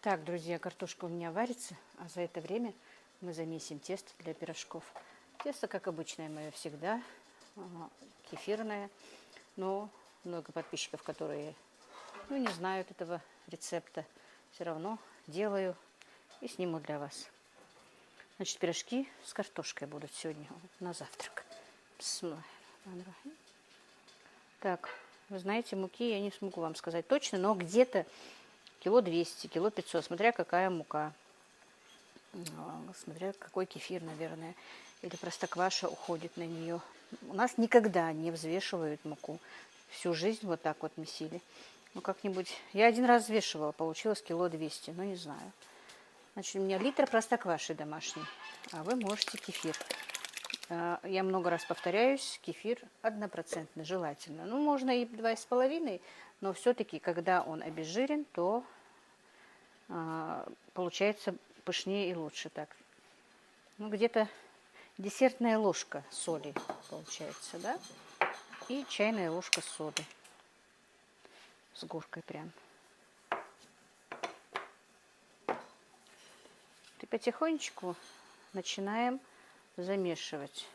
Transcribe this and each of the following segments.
Так, друзья, картошка у меня варится, а за это время мы замесим тесто для пирожков. Тесто, как обычное мое, всегда кефирное, но много подписчиков, которые не знают этого рецепта, все равно делаю и сниму для вас. Значит, пирожки с картошкой будут сегодня на завтрак. Так, вы знаете, муки я не смогу вам сказать точно, но где-то кило 200, кило 500, смотря какая мука, смотря какой кефир, наверное, или простокваша уходит на нее. У нас никогда не взвешивают муку. Всю жизнь вот так вот месили. Ну, как-нибудь... Я один раз взвешивала, получилось кило 200, но не знаю. Значит, у меня литр простокваши домашний, а вы можете кефир. Я много раз повторяюсь, кефир 1% желательно. Ну, можно и 2,5, но все-таки, когда он обезжирен, то получается пышнее и лучше так. Ну, где-то десертная ложка соли получается, да? И чайная ложка соды с горкой прям. И потихонечку начинаем замешивать.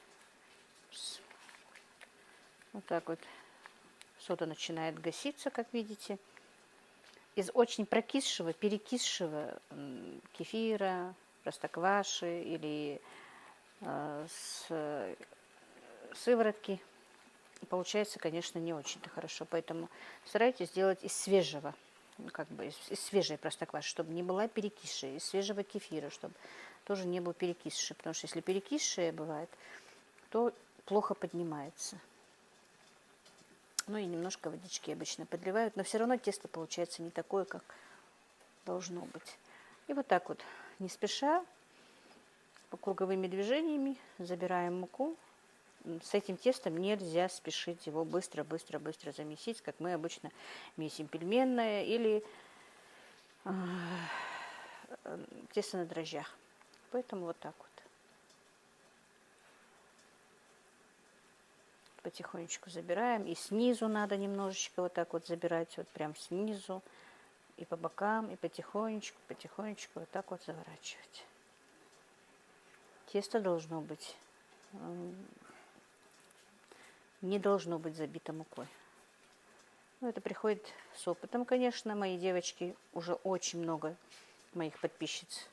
Вот так вот. Сода начинает гаситься, как видите. Из очень прокисшего, перекисшего кефира, простокваши или с сыворотки получается, конечно, не очень-то хорошо. Поэтому старайтесь делать из свежего, как бы из свежей простокваши, чтобы не была перекисшая, из свежего кефира, чтобы тоже не был перекисший. Потому что если перекисшая бывает, то плохо поднимается. Ну и немножко водички обычно подливают, но все равно тесто получается не такое, как должно быть. И вот так вот, не спеша, по круговыми движениями забираем муку. С этим тестом нельзя спешить его быстро-быстро-быстро замесить, как мы обычно месим пельменное или тесто на дрожжах. Поэтому вот так вот. Потихонечку забираем. И снизу надо немножечко вот так вот забирать, вот прям снизу. И по бокам, и потихонечку, потихонечку вот так вот заворачивать. Тесто должно быть, не должно быть забито мукой. Ну, это приходит с опытом, конечно. Мои девочки, уже очень много моих подписчиц,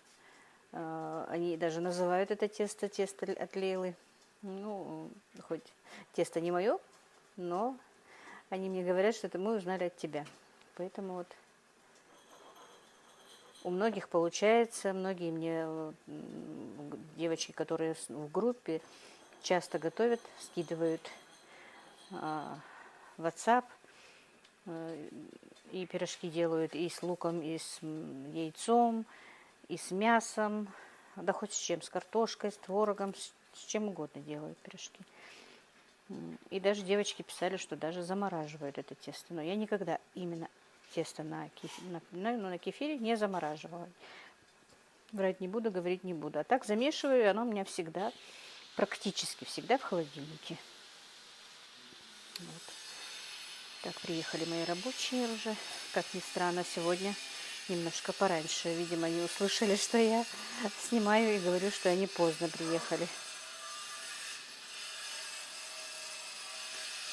они даже называют это тесто от Лейлы. Ну, хоть тесто не мое, но они мне говорят, что это мы узнали от тебя. Поэтому вот у многих получается, многие мне девочки, которые в группе, часто готовят, скидывают в WhatsApp, и пирожки делают и с луком, и с яйцом, и с мясом, да хоть с чем, с картошкой, с творогом, с чем угодно делают пирожки. И даже девочки писали, что даже замораживают это тесто. Но я никогда именно тесто на кефире не замораживала. Врать не буду, говорить не буду. А так замешиваю, и оно у меня всегда, практически всегда в холодильнике. Вот. Так, приехали мои рабочие уже. Как ни странно, сегодня немножко пораньше. Видимо, они услышали, что я снимаю, и говорю, что они поздно приехали.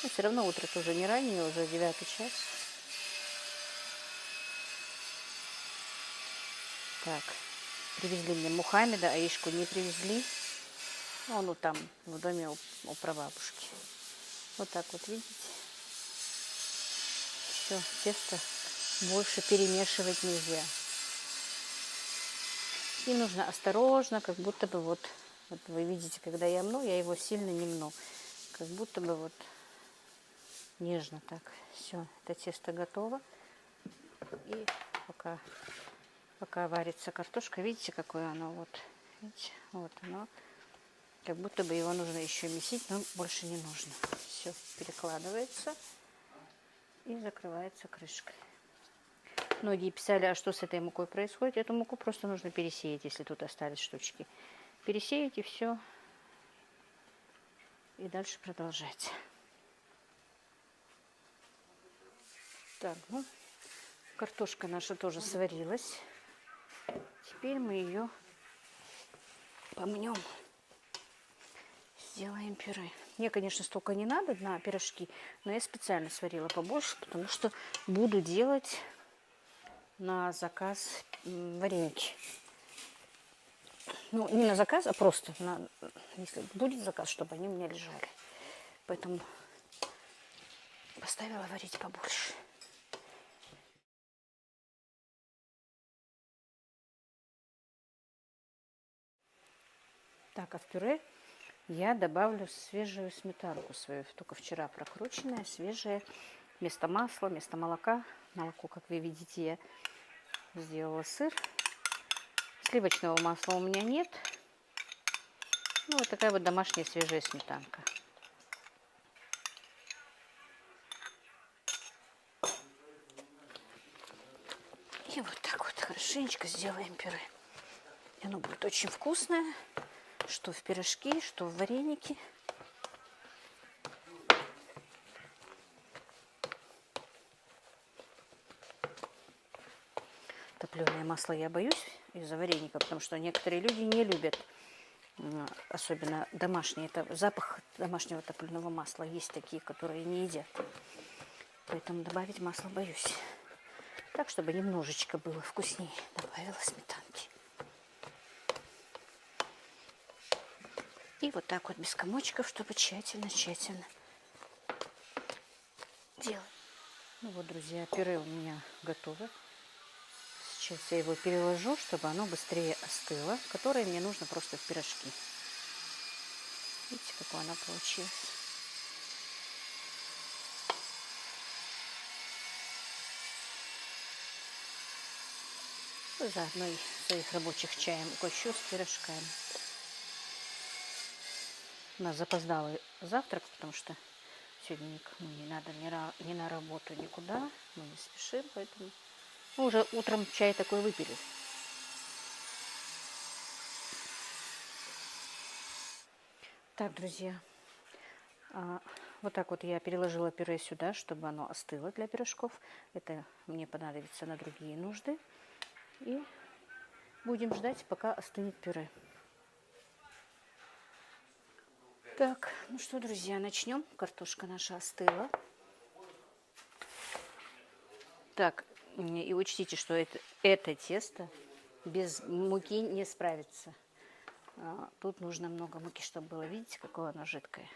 Но все равно утро тоже не раннее, уже 9 час. Так, привезли мне Мухаммеда, Аишку не привезли. Он вот там, в доме у прабабушки. Вот так вот, видите? Все, тесто больше перемешивать нельзя. И нужно осторожно, как будто бы вот вы видите, когда я мну, я его сильно не мну. Как будто бы вот нежно так. Все, это тесто готово. И пока варится картошка, видите, какое оно вот. Видите, вот оно. Как будто бы его нужно еще месить, но больше не нужно. Все перекладывается и закрывается крышкой. Многие писали, а что с этой мукой происходит? Эту муку просто нужно пересеять, если тут остались штучки. Пересеять и все. И дальше продолжать. Так, ну, картошка наша тоже сварилась. Теперь мы ее помнем. Сделаем пюре. Мне, конечно, столько не надо на пирожки, но я специально сварила побольше, потому что буду делать на заказ вареники. Ну, не на заказ, а просто, если будет заказ, чтобы они у меня лежали. Поэтому поставила варить побольше. Так, а в пюре я добавлю свежую сметанку свою, только вчера прокрученная, свежая, вместо масла, вместо молока. Молоко, как вы видите, я сделала сыр. Сливочного масла у меня нет. Ну, вот такая вот домашняя свежая сметанка. И вот так вот хорошенечко сделаем пюре. И оно будет очень вкусное, что в пирожки, что в вареники. Топленое масло я боюсь из-за вареника, потому что некоторые люди не любят, особенно домашние. Это запах домашнего топленого масла. Есть такие, которые не едят. Поэтому добавить масло боюсь. Так, чтобы немножечко было вкуснее, добавила сметанки. И вот так вот без комочков, чтобы тщательно делать. Ну вот, друзья, пюре у меня готово. Сейчас я его переложу, чтобы оно быстрее остыло, которое мне нужно просто в пирожки. Видите, какое оно получилось. Заодно и своих рабочих чаем угощу с пирожками. У нас запоздалый завтрак, потому что сегодня никому не надо ни на работу, никуда. Мы не спешим, поэтому мы уже утром чай такой выпили. Так, друзья, вот так вот я переложила пюре сюда, чтобы оно остыло для пирожков. Это мне понадобится на другие нужды. И будем ждать, пока остынет пюре. Так, ну что, друзья, начнем. Картошка наша остыла. Так, и учтите, что это тесто без муки не справится. Тут нужно много муки, чтобы было. Видите, какое оно жидкое.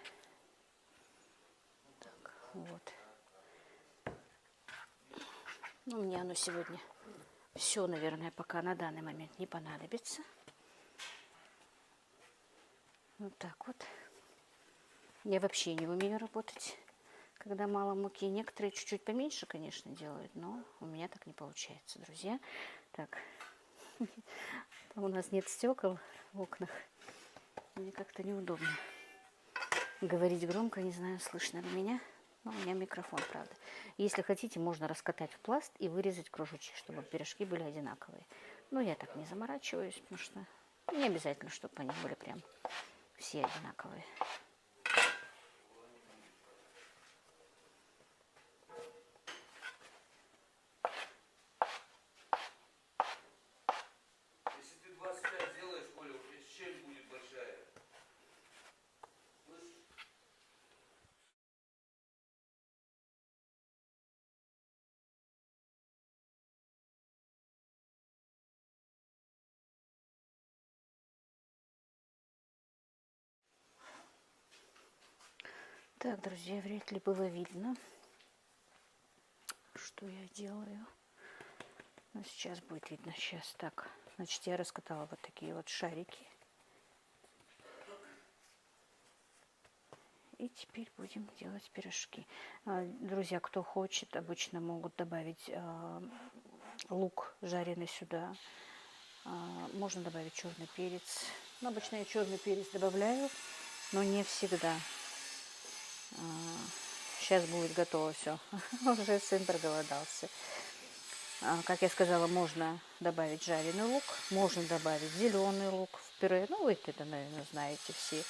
Так, вот. Ну, мне оно сегодня все, наверное, пока на данный момент не понадобится. Вот так вот. Я вообще не умею работать, когда мало муки. Некоторые чуть-чуть поменьше, конечно, делают, но у меня так не получается, друзья. Так, у нас нет стекол в окнах. Мне как-то неудобно говорить громко, не знаю, слышно ли меня. Но у меня микрофон, правда. Если хотите, можно раскатать в пласт и вырезать кружочки, чтобы пирожки были одинаковые. Но я так не заморачиваюсь, потому что не обязательно, чтобы они были прям все одинаковые. Если ты 25 сделаешь, Оля, щель будет большая. Так, друзья, вряд ли было видно, что я делаю. Но сейчас будет видно. Сейчас так. Значит, я раскатала вот такие вот шарики. И теперь будем делать пирожки. Друзья, кто хочет, обычно могут добавить лук жареный сюда. Можно добавить черный перец. Но обычно я черный перец добавляю, но не всегда. Сейчас будет готово все. Уже сын проголодался. Как я сказала, можно добавить жареный лук, можно добавить зеленый лук в пюре. Ну, вы это, наверное, знаете все.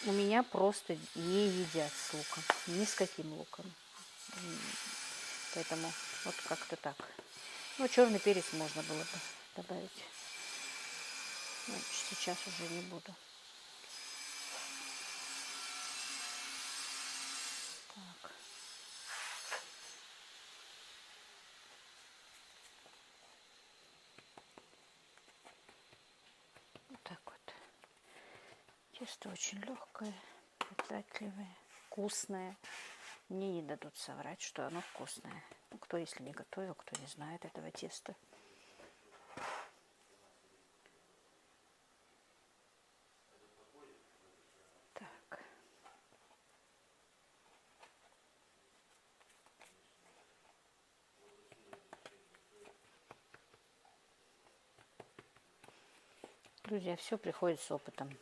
У меня просто не едят с луком, ни с каким луком. Поэтому вот как-то так. Ну, черный перец можно было бы добавить. Но сейчас уже не буду. Так. Вот так вот. Тесто очень легкое, податливое, вкусное. Мне не дадут соврать, что оно вкусное. Ну, кто, если не готовил, кто не знает этого теста. Так. Друзья, все приходит с опытом.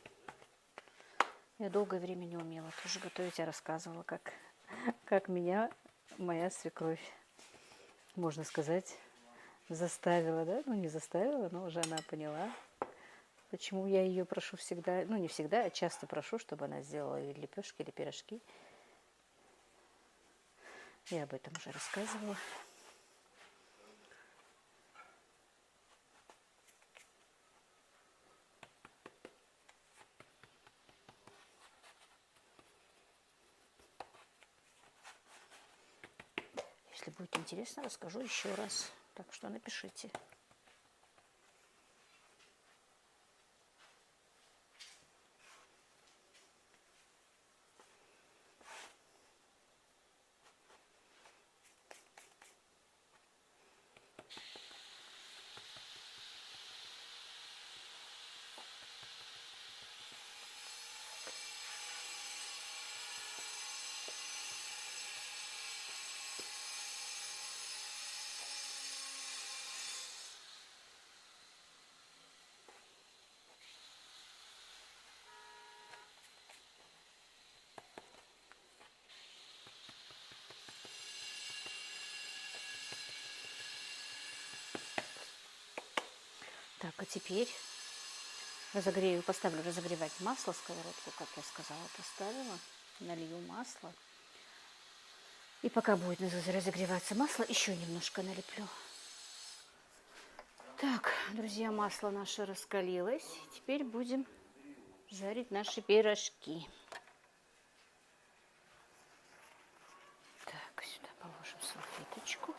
Я долгое время не умела тоже готовить. Я рассказывала, как меня моя свекровь, можно сказать, заставила, да? Ну, не заставила, но уже она поняла, почему я ее прошу всегда, ну, не всегда, а часто прошу, чтобы она сделала или лепешки, или пирожки. Я об этом уже рассказывала. Если будет интересно, расскажу еще раз. Так что напишите. Так, а теперь поставлю разогревать масло, сковородку, как я сказала, поставила, налью масло. И пока будет разогреваться масло, еще немножко налеплю. Так, друзья, масло наше раскалилось. Теперь будем жарить наши пирожки. Так, сюда положим салфеточку.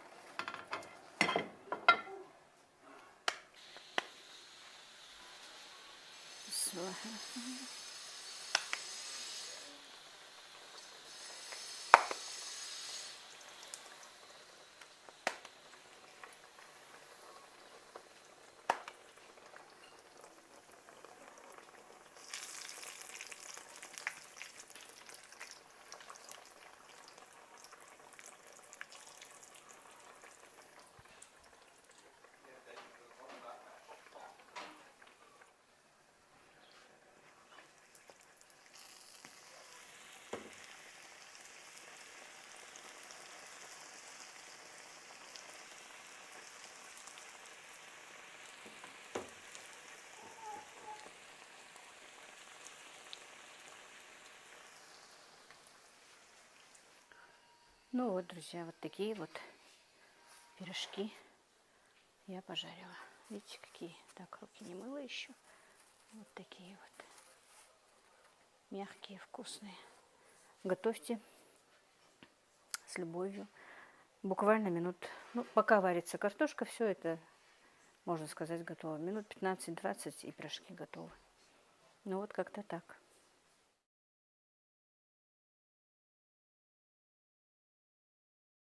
Ну вот, друзья, вот такие вот пирожки я пожарила. Видите, какие? Так, руки не мыла еще. Вот такие вот. Мягкие, вкусные. Готовьте с любовью. Буквально минут, ну, пока варится картошка, все это, можно сказать, готово. Минут 15-20 и пирожки готовы. Ну вот как-то так.